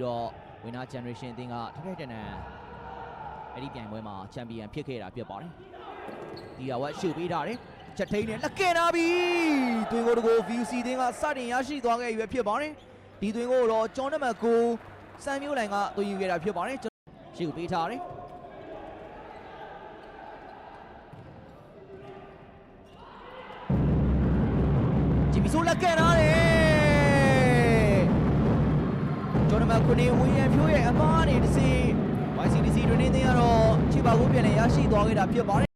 တော့ winner generation အသင်းကထိုက်ထိုက်တန်တန်အဲ့ဒီပြိုင်ပွဲမှာချန်ပီယံဖြစ်ခဲ့တာဖြစ်ပါတယ်ဒီကဝက်ရှုပ်ပေးထားတယ်ချက်ထိန်နဲ့လက်ကင်လာပြီတွင်ကိုတကို VUC အသင်းကစတင်ရရှိသွားခဲ့ပြီဖြစ်ပါတယ်ဒီတွင်ကိုတော့ကျောင်းနံပါတ်9စံမျိုးလိုင်ကသွင်းယူခဲ့တာဖြစ်ပါတယ်ရှုပ်ပေးထားတယ်ဂျီမီဆိုလက်ကင်လာတယ်ကျောင်းနံပါတ်9ဝင်းရဖြိုးရဲ့အမားနေတစ်စီ YCDC တွင်နေသိရတော့ချီပါကိုပြန်လည်ရရှိသွားခဲ့တာဖြစ်ပါတယ်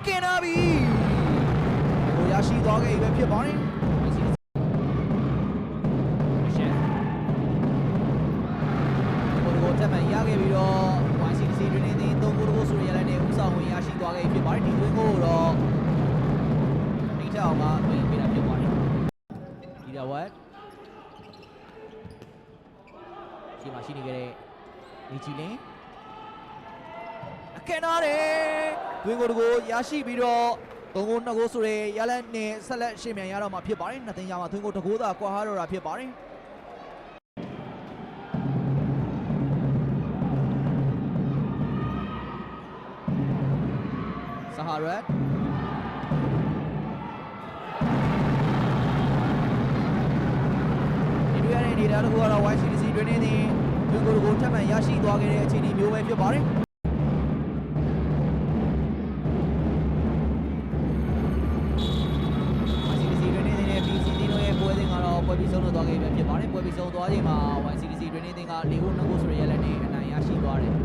ကင်နာဘီကိုရရှိသွားခဲ့ပြီပဲဖြစ်ပါတယ်ကိုတက်မှန်ရခဲ့ပြီးတော့ YCDC တွင်နေသိ3ဂိုးတကိုးဆိုရရတဲ့ဥဆောင်ဝင်ရရှိသွားခဲ့ပြီဖြစ်ပါတယ်ဒီတွင်ကိုတော့ထိတ်အောင်ကဝင်ပေးတာဖြစ်ပါတယ်ဒီတော့ဝက်ဒီမှာရှိနေခဲ့တဲ့ဒီချီလင်းကင်နာတယ်တွင်ကိုတကိုရရှိပြီးတော့3ဂိုး2ဂိုးဆိုတဲ့ရလက်နဲ့ဆက်လက်ရှင်းမြန်ရတော့မှာဖြစ်ပါတယ်နှစ်သိန်းရမှာတွင်ကိုတကိုးသာကွာဟာတော့တာဖြစ်ပါတယ်ဆာဟာရက်ဒီရတဲ့နေတာတကူကတော့ YCDC တွင်နေသည်တွင်ကိုတကိုထပ်မံရရှိသွားခဲ့တဲ့အခြေအနေမျိုးပဲဖြစ်ပါတယ်ပွဲပြီးဆုံးတော့သွားခဲ့ပြီဖြစ်ပါတယ်ပွဲပြီးဆုံးသွားချိန်မှာ YCDC တွင်နေသင်က4ဂိုး2ဂိုးဆိုရရလက်နဲ့